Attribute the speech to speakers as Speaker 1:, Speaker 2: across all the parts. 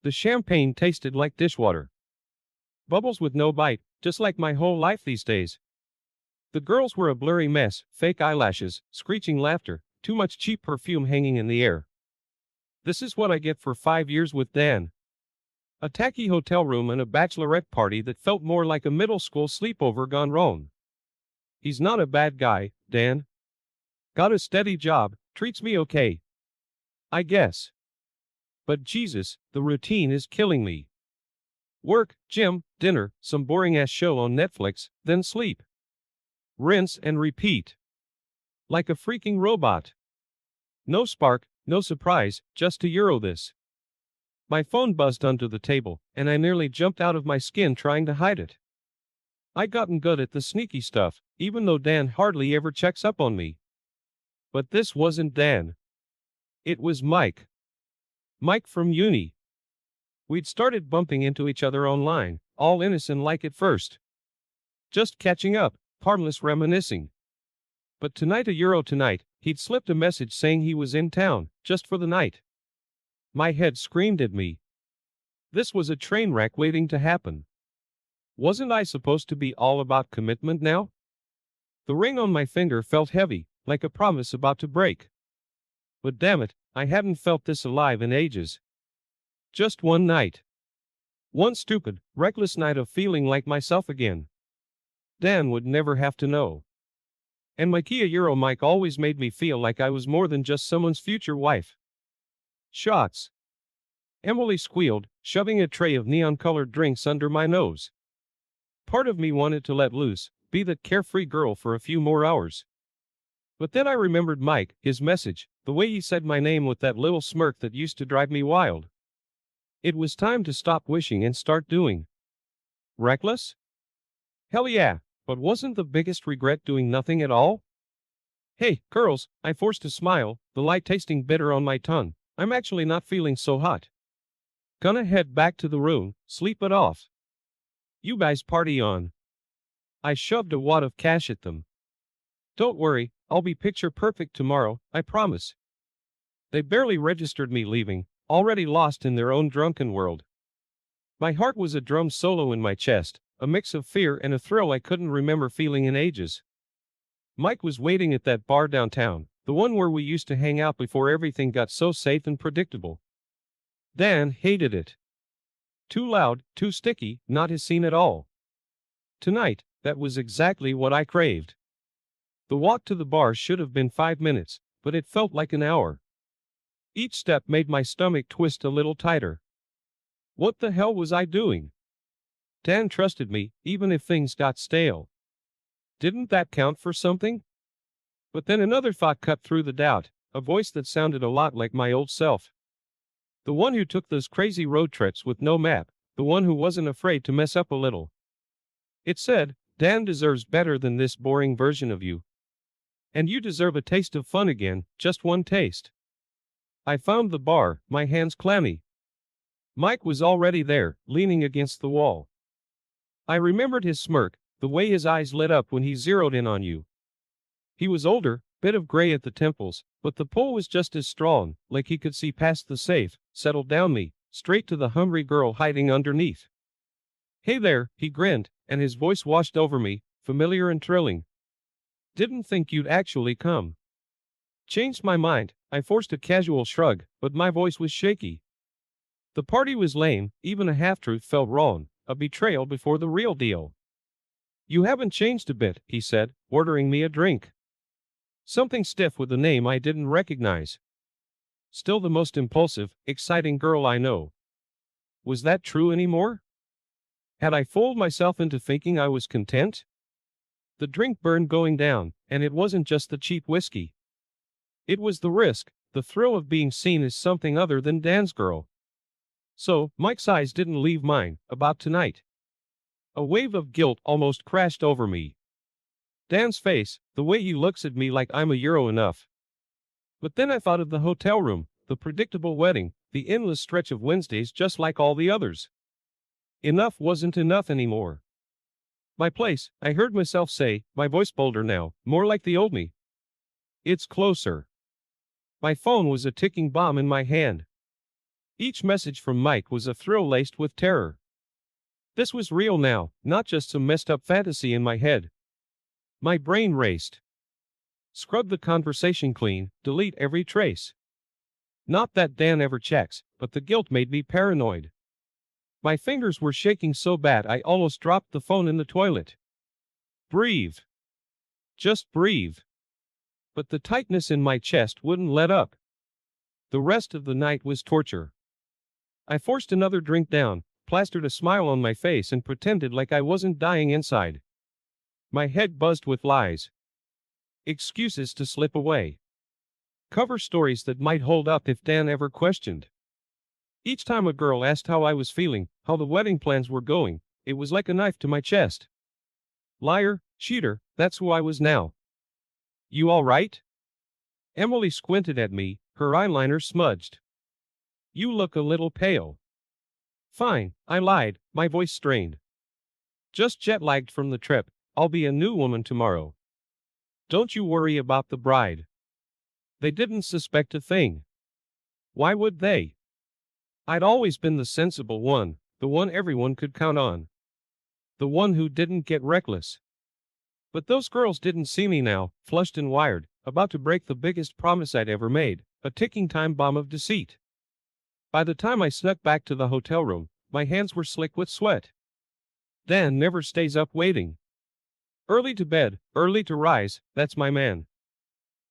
Speaker 1: The champagne tasted like dishwater. Bubbles with no bite, just like my whole life these days. The girls were a blurry mess, fake eyelashes, screeching laughter, too much cheap perfume hanging in the air. This is what I get for 5 years with Dan. A tacky hotel room and a bachelorette party that felt more like a middle school sleepover gone wrong. He's not a bad guy, Dan. Got a steady job, treats me okay. I guess. But Jesus, the routine is killing me. Work, gym, dinner, some boring-ass show on Netflix, then sleep. Rinse and repeat. Like a freaking robot. No spark, no surprise, just a euro this. My phone buzzed onto the table, and I nearly jumped out of my skin trying to hide it. I'd gotten good at the sneaky stuff, even though Dan hardly ever checks up on me. But this wasn't Dan. It was Mike. Mike from uni. We'd started bumping into each other online, all innocent like at first. Just catching up, harmless reminiscing. But tonight, a euro tonight, he'd slipped a message saying he was in town, just for the night. My head screamed at me. This was a train wreck waiting to happen. Wasn't I supposed to be all about commitment now? The ring on my finger felt heavy, like a promise about to break. But damn it, I hadn't felt this alive in ages. Just one night. One stupid, reckless night of feeling like myself again. Dan would never have to know. And my Kia Euro Mike always made me feel like I was more than just someone's future wife. Shots. Emily squealed, shoving a tray of neon-colored drinks under my nose. Part of me wanted to let loose, be that carefree girl for a few more hours. But then I remembered Mike, his message, the way he said my name with that little smirk that used to drive me wild. It was time to stop wishing and start doing. Reckless? Hell yeah, but wasn't the biggest regret doing nothing at all? Hey, girls, I forced a smile, the light tasting bitter on my tongue. I'm actually not feeling so hot. Gonna head back to the room, sleep it off. You guys party on. I shoved a wad of cash at them. Don't worry, I'll be picture perfect tomorrow, I promise. They barely registered me leaving, already lost in their own drunken world. My heart was a drum solo in my chest, a mix of fear and a thrill I couldn't remember feeling in ages. Mike was waiting at that bar downtown, the one where we used to hang out before everything got so safe and predictable. Dan hated it. Too loud, too sticky, not his scene at all. Tonight, that was exactly what I craved. The walk to the bar should have been 5 minutes, but it felt like an hour. Each step made my stomach twist a little tighter. What the hell was I doing? Dan trusted me, even if things got stale. Didn't that count for something? But then another thought cut through the doubt, a voice that sounded a lot like my old self. The one who took those crazy road trips with no map, the one who wasn't afraid to mess up a little. It said, Dan deserves better than this boring version of you. And you deserve a taste of fun again, just one taste. I found the bar, my hands clammy. Mike was already there, leaning against the wall. I remembered his smirk, the way his eyes lit up when he zeroed in on you. He was older, bit of gray at the temples, but the pull was just as strong, like he could see past the safe, settled down me, straight to the hungry girl hiding underneath. Hey there, he grinned, and his voice washed over me, familiar and thrilling. Didn't think you'd actually come. Changed my mind, I forced a casual shrug, but my voice was shaky. The party was lame, even a half-truth felt wrong, a betrayal before the real deal. You haven't changed a bit, he said, ordering me a drink. Something stiff with a name I didn't recognize. Still the most impulsive, exciting girl I know. Was that true anymore? Had I fooled myself into thinking I was content? The drink burned going down, and it wasn't just the cheap whiskey. It was the risk, the thrill of being seen as something other than Dan's girl. So, Mike's eyes didn't leave mine, about tonight. A wave of guilt almost crashed over me. Dan's face, the way he looks at me like I'm a euro enough. But then I thought of the hotel room, the predictable wedding, the endless stretch of Wednesdays just like all the others. Enough wasn't enough anymore. My place, I heard myself say, my voice bolder now, more like the old me. It's closer. My phone was a ticking bomb in my hand. Each message from Mike was a thrill laced with terror. This was real now, not just some messed up fantasy in my head. My brain raced. Scrub the conversation clean, delete every trace. Not that Dan ever checks, but the guilt made me paranoid. My fingers were shaking so bad I almost dropped the phone in the toilet. Breathe. Just breathe. But the tightness in my chest wouldn't let up. The rest of the night was torture. I forced another drink down, plastered a smile on my face and pretended like I wasn't dying inside. My head buzzed with lies. Excuses to slip away. Cover stories that might hold up if Dan ever questioned. Each time a girl asked how I was feeling, how the wedding plans were going, it was like a knife to my chest. Liar, cheater, that's who I was now. You all right? Emily squinted at me, her eyeliner smudged. You look a little pale. Fine, I lied, my voice strained. Just jet-lagged from the trip, I'll be a new woman tomorrow. Don't you worry about the bride. They didn't suspect a thing. Why would they? I'd always been the sensible one, the one everyone could count on. The one who didn't get reckless. But those girls didn't see me now, flushed and wired, about to break the biggest promise I'd ever made, a ticking time bomb of deceit. By the time I snuck back to the hotel room, my hands were slick with sweat. Dan never stays up waiting. Early to bed, early to rise, that's my man.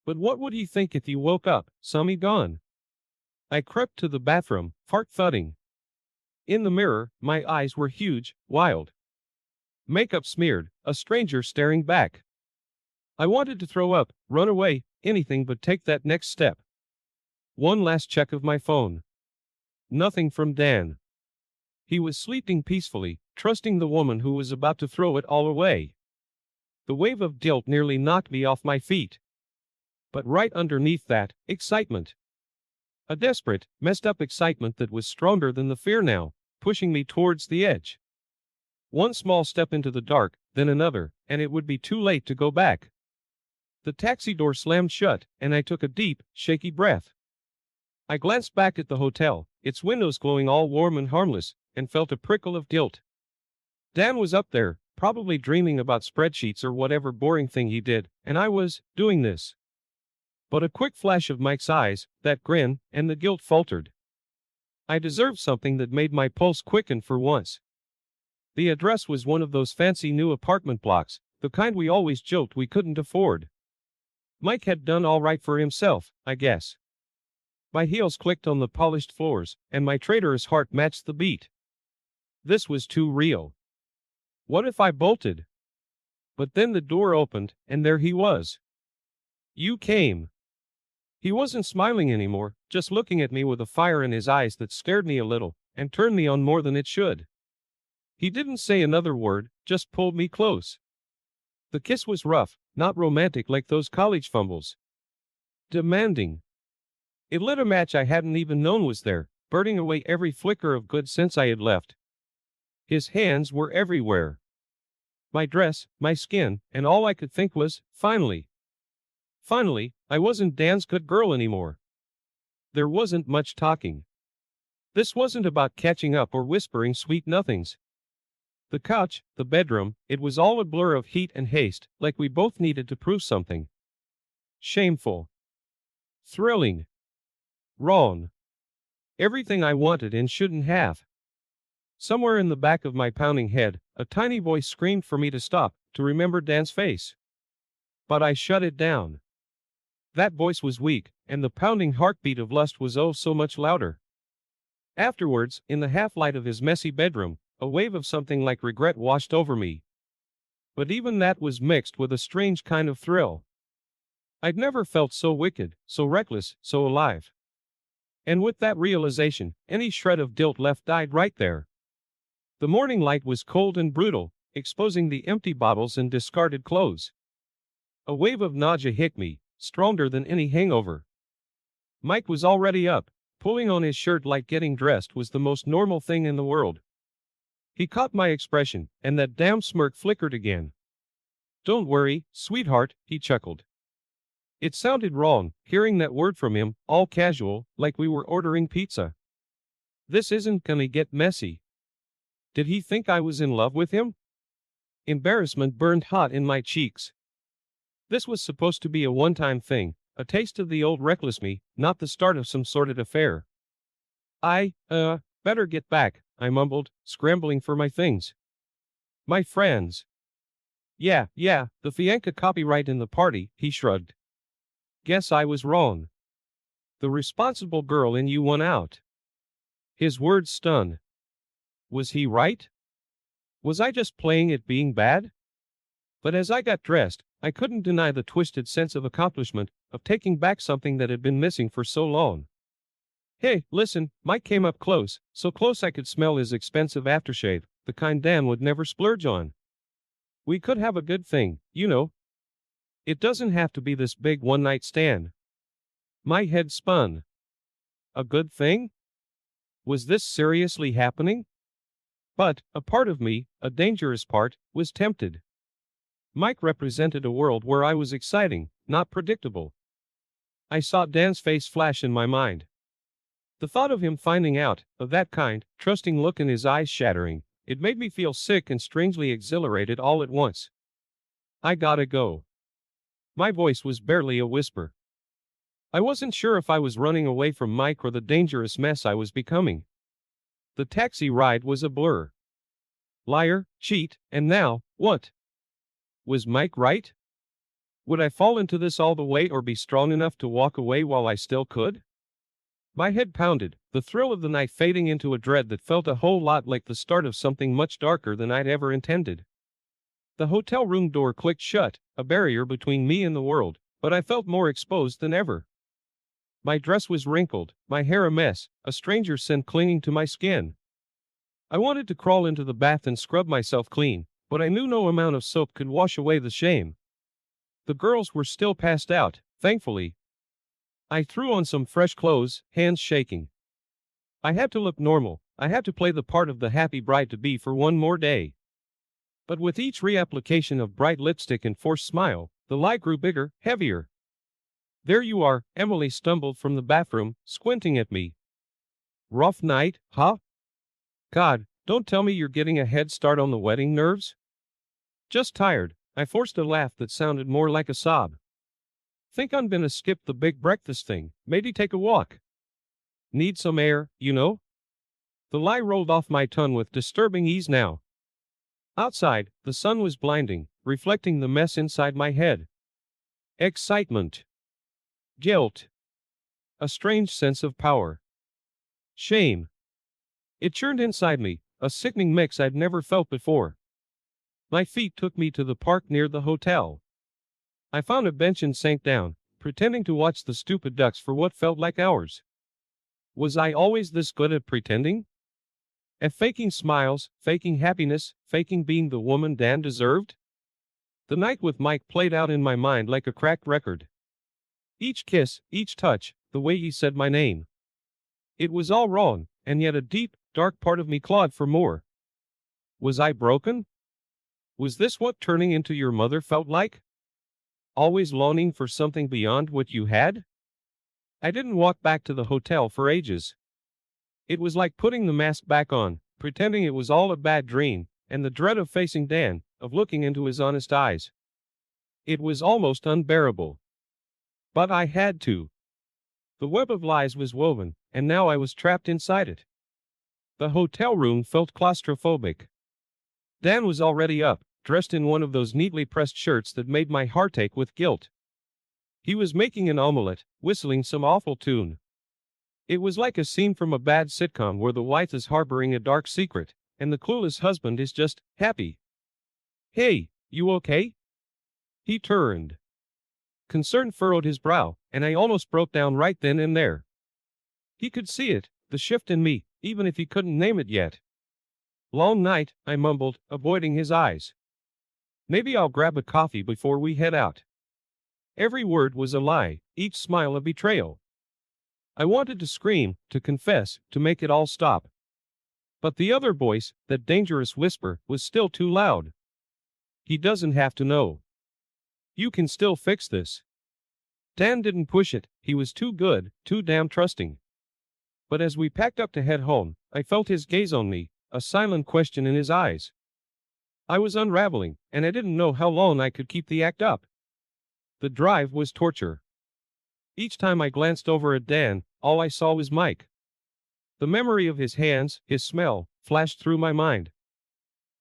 Speaker 1: But what would he think if he woke up, saw me gone? I crept to the bathroom, heart thudding. In the mirror, my eyes were huge, wild. Makeup smeared, a stranger staring back. I wanted to throw up, run away, anything but take that next step. One last check of my phone. Nothing from Dan. He was sleeping peacefully, trusting the woman who was about to throw it all away. The wave of guilt nearly knocked me off my feet. But right underneath that, excitement. A desperate, messed up excitement that was stronger than the fear now, pushing me towards the edge. One small step into the dark, then another, and it would be too late to go back. The taxi door slammed shut, and I took a deep, shaky breath. I glanced back at the hotel, its windows glowing all warm and harmless, and felt a prickle of guilt. Dan was up there, probably dreaming about spreadsheets or whatever boring thing he did, and I was doing this. But a quick flash of Mike's eyes, that grin, and the guilt faltered. I deserved something that made my pulse quicken for once. The address was one of those fancy new apartment blocks, the kind we always joked we couldn't afford. Mike had done all right for himself, I guess. My heels clicked on the polished floors, and my traitorous heart matched the beat. This was too real. What if I bolted? But then the door opened, and there he was. You came. He wasn't smiling anymore, just looking at me with a fire in his eyes that scared me a little, and turned me on more than it should. He didn't say another word, just pulled me close. The kiss was rough, not romantic like those college fumbles. Demanding. It lit a match I hadn't even known was there, burning away every flicker of good sense I had left. His hands were everywhere. My dress, my skin, and all I could think was, finally. Finally, I wasn't Dan's good girl anymore. There wasn't much talking. This wasn't about catching up or whispering sweet nothings. The couch, the bedroom, it was all a blur of heat and haste, like we both needed to prove something. Shameful. Thrilling. Wrong. Everything I wanted and shouldn't have. Somewhere in the back of my pounding head, a tiny voice screamed for me to stop, to remember Dan's face. But I shut it down. That voice was weak, and the pounding heartbeat of lust was oh so much louder. Afterwards, in the half-light of his messy bedroom, a wave of something like regret washed over me. But even that was mixed with a strange kind of thrill. I'd never felt so wicked, so reckless, so alive. And with that realization, any shred of guilt left died right there. The morning light was cold and brutal, exposing the empty bottles and discarded clothes. A wave of nausea hit me, stronger than any hangover. Mike was already up. Pulling on his shirt like getting dressed was the most normal thing in the world. He caught my expression, and that damn smirk flickered again. Don't worry, sweetheart, he chuckled. It sounded wrong, hearing that word from him, all casual, like we were ordering pizza. This isn't gonna get messy. Did he think I was in love with him? Embarrassment burned hot in my cheeks. This was supposed to be a one-time thing, a taste of the old reckless me, not the start of some sordid affair. Better get back, I mumbled, scrambling for my things. My friends. Yeah, the Fianca copyright in the party, he shrugged. Guess I was wrong. The responsible girl in you won out. His words stunned. Was he right? Was I just playing at being bad? But as I got dressed, I couldn't deny the twisted sense of accomplishment, of taking back something that had been missing for so long. Hey, listen, Mike came up close, so close I could smell his expensive aftershave, the kind Dan would never splurge on. We could have a good thing, you know. It doesn't have to be this big one-night stand. My head spun. A good thing? Was this seriously happening? But, a part of me, a dangerous part, was tempted. Mike represented a world where I was exciting, not predictable. I saw Dan's face flash in my mind. The thought of him finding out, of that kind, trusting look in his eyes shattering, it made me feel sick and strangely exhilarated all at once. I gotta go. My voice was barely a whisper. I wasn't sure if I was running away from Mike or the dangerous mess I was becoming. The taxi ride was a blur. Liar, cheat, and now, what? Was Mike right? Would I fall into this all the way or be strong enough to walk away while I still could? My head pounded, the thrill of the night fading into a dread that felt a whole lot like the start of something much darker than I'd ever intended. The hotel room door clicked shut, a barrier between me and the world, but I felt more exposed than ever. My dress was wrinkled, my hair a mess, a stranger's scent clinging to my skin. I wanted to crawl into the bath and scrub myself clean, but I knew no amount of soap could wash away the shame. The girls were still passed out, thankfully. I threw on some fresh clothes, hands shaking. I had to look normal, I had to play the part of the happy bride-to-be for one more day. But with each reapplication of bright lipstick and forced smile, the lie grew bigger, heavier. There you are, Emily stumbled from the bathroom, squinting at me. Rough night, huh? God, don't tell me you're getting a head start on the wedding nerves? Just tired, I forced a laugh that sounded more like a sob. Think I'm gonna skip the big breakfast thing, maybe take a walk. Need some air, you know? The lie rolled off my tongue with disturbing ease now. Outside, the sun was blinding, reflecting the mess inside my head. Excitement. Guilt. A strange sense of power. Shame. It churned inside me, a sickening mix I'd never felt before. My feet took me to the park near the hotel. I found a bench and sank down, pretending to watch the stupid ducks for what felt like hours. Was I always this good at pretending? At faking smiles, faking happiness, faking being the woman Dan deserved? The night with Mike played out in my mind like a cracked record. Each kiss, each touch, the way he said my name. It was all wrong, and yet a deep, dark part of me clawed for more. Was I broken? Was this what turning into your mother felt like? Always longing for something beyond what you had? I didn't walk back to the hotel for ages. It was like putting the mask back on, pretending it was all a bad dream, and the dread of facing Dan, of looking into his honest eyes. It was almost unbearable. But I had to. The web of lies was woven, and now I was trapped inside it. The hotel room felt claustrophobic. Dan was already up, dressed in one of those neatly pressed shirts that made my heart ache with guilt. He was making an omelette, whistling some awful tune. It was like a scene from a bad sitcom where the wife is harboring a dark secret, and the clueless husband is just happy. Hey, you okay? He turned. Concern furrowed his brow, and I almost broke down right then and there. He could see it, the shift in me, even if he couldn't name it yet. Long night, I mumbled, avoiding his eyes. Maybe I'll grab a coffee before we head out. Every word was a lie, each smile a betrayal. I wanted to scream, to confess, to make it all stop. But the other voice, that dangerous whisper, was still too loud. He doesn't have to know. You can still fix this. Dan didn't push it, he was too good, too damn trusting. But as we packed up to head home, I felt his gaze on me, a silent question in his eyes. I was unraveling, and I didn't know how long I could keep the act up. The drive was torture. Each time I glanced over at Dan, all I saw was Mike. The memory of his hands, his smell, flashed through my mind.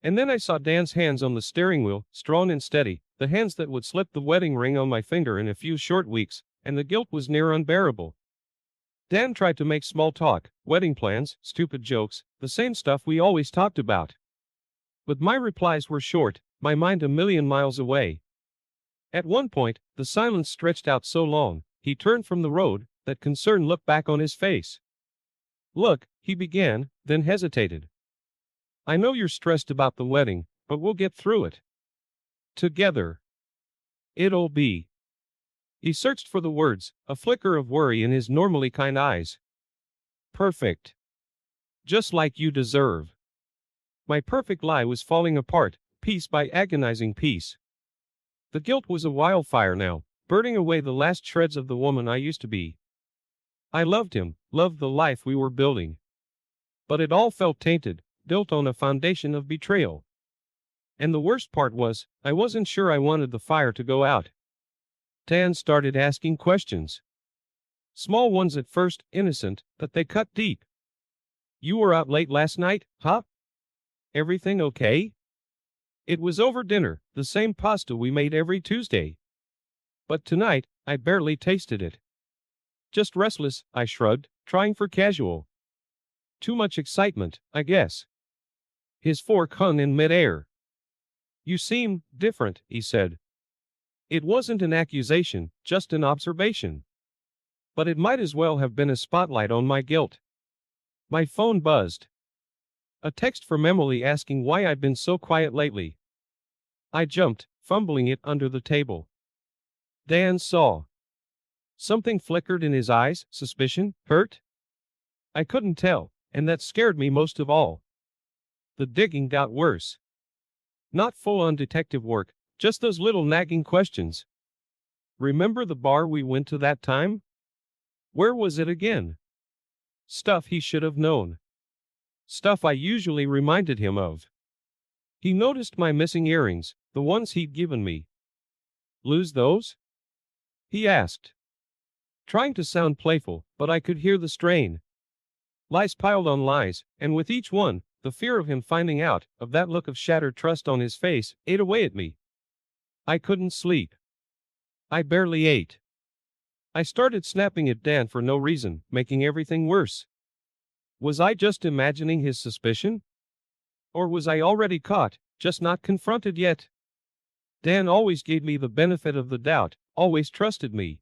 Speaker 1: And then I saw Dan's hands on the steering wheel, strong and steady, the hands that would slip the wedding ring on my finger in a few short weeks, and the guilt was near unbearable. Dan tried to make small talk, wedding plans, stupid jokes, the same stuff we always talked about. But my replies were short, my mind a million miles away. At one point, the silence stretched out so long, he turned from the road, that concern looked back on his face. "Look," he began, then hesitated. "I know you're stressed about the wedding, but we'll get through it. Together. It'll be." He searched for the words, a flicker of worry in his normally kind eyes. "Perfect. Just like you deserve." My perfect lie was falling apart, piece by agonizing piece. The guilt was a wildfire now, burning away the last shreds of the woman I used to be. I loved him, loved the life we were building. But it all felt tainted, built on a foundation of betrayal. And the worst part was, I wasn't sure I wanted the fire to go out. Dan started asking questions. Small ones at first, innocent, but they cut deep. "You were out late last night, huh? Everything okay?" It was over dinner, the same pasta we made every Tuesday. But tonight, I barely tasted it. "Just restless," I shrugged, trying for casual. "Too much excitement, I guess." His fork hung in midair. "You seem different," he said. It wasn't an accusation, just an observation. But it might as well have been a spotlight on my guilt. My phone buzzed. A text from Emily asking why I'd been so quiet lately. I jumped, fumbling it under the table. Dan saw. Something flickered in his eyes, suspicion, hurt? I couldn't tell, and that scared me most of all. The digging got worse. Not full-on detective work, just those little nagging questions. "Remember the bar we went to that time? Where was it again?" Stuff he should have known. Stuff I usually reminded him of. He noticed my missing earrings, the ones he'd given me. "Lose those?" he asked. Trying to sound playful, but I could hear the strain. Lies piled on lies, and with each one, the fear of him finding out, of that look of shattered trust on his face, ate away at me. I couldn't sleep. I barely ate. I started snapping at Dan for no reason, making everything worse. Was I just imagining his suspicion? Or was I already caught, just not confronted yet? Dan always gave me the benefit of the doubt, always trusted me.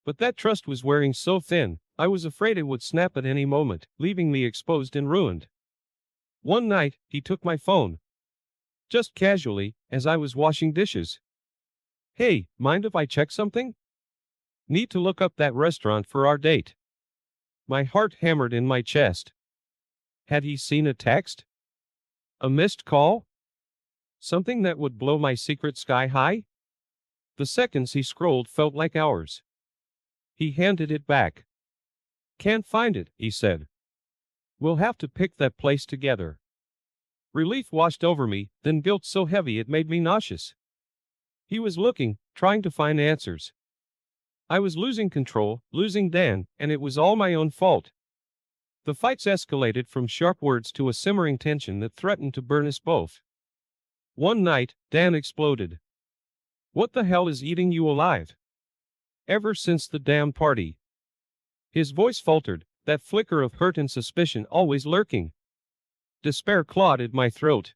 Speaker 1: But that trust was wearing so thin, I was afraid it would snap at any moment, leaving me exposed and ruined. One night, he took my phone. Just casually, as I was washing dishes. "Hey, mind if I check something? Need to look up that restaurant for our date." My heart hammered in my chest. Had he seen a text? A missed call? Something that would blow my secret sky high? The seconds he scrolled felt like hours. He handed it back. "Can't find it," he said. "We'll have to pick that place together." Relief washed over me, then guilt so heavy it made me nauseous. He was looking, trying to find answers. I was losing control, losing Dan, and it was all my own fault. The fights escalated from sharp words to a simmering tension that threatened to burn us both. One night, Dan exploded. "What the hell is eating you alive? Ever since the damn party." His voice faltered, that flicker of hurt and suspicion always lurking. Despair clawed at my throat.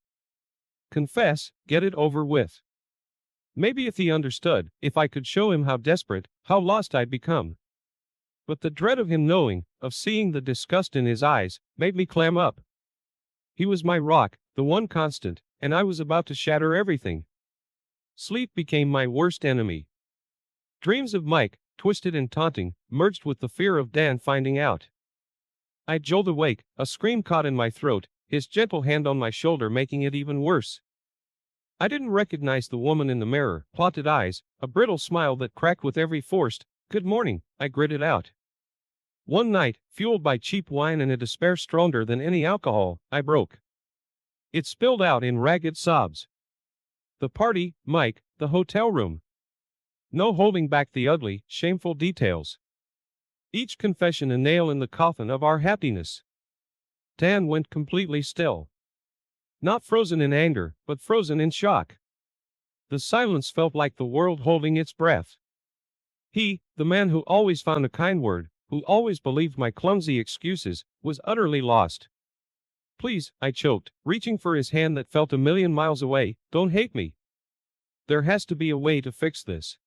Speaker 1: Confess, get it over with. Maybe if he understood, if I could show him how desperate, how lost I'd become. But the dread of him knowing, of seeing the disgust in his eyes, made me clam up. He was my rock, the one constant, and I was about to shatter everything. Sleep became my worst enemy. Dreams of Mike, twisted and taunting, merged with the fear of Dan finding out. I jolted awake, a scream caught in my throat, his gentle hand on my shoulder making it even worse. I didn't recognize the woman in the mirror, plotted eyes, a brittle smile that cracked with every forced, "Good morning," I gritted out. One night, fueled by cheap wine and a despair stronger than any alcohol, I broke. It spilled out in ragged sobs. The party, Mike, the hotel room. No holding back the ugly, shameful details. Each confession a nail in the coffin of our happiness. Dan went completely still. Not frozen in anger, but frozen in shock. The silence felt like the world holding its breath. He, the man who always found a kind word, who always believed my clumsy excuses, was utterly lost. Please, I choked, reaching for his hand that felt a million miles away, don't hate me. There has to be a way to fix this.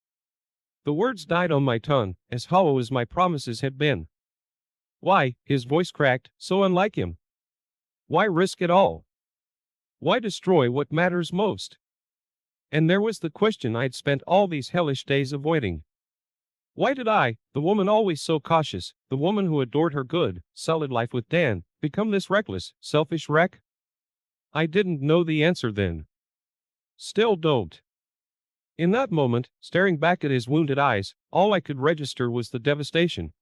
Speaker 1: The words died on my tongue, as hollow as my promises had been. Why, his voice cracked, so unlike him. Why risk it all? Why destroy what matters most? And there was the question I'd spent all these hellish days avoiding. Why did I, the woman always so cautious, the woman who adored her good, solid life with Dan, become this reckless, selfish wreck? I didn't know the answer then. Still don't. In that moment, staring back at his wounded eyes, all I could register was the devastation,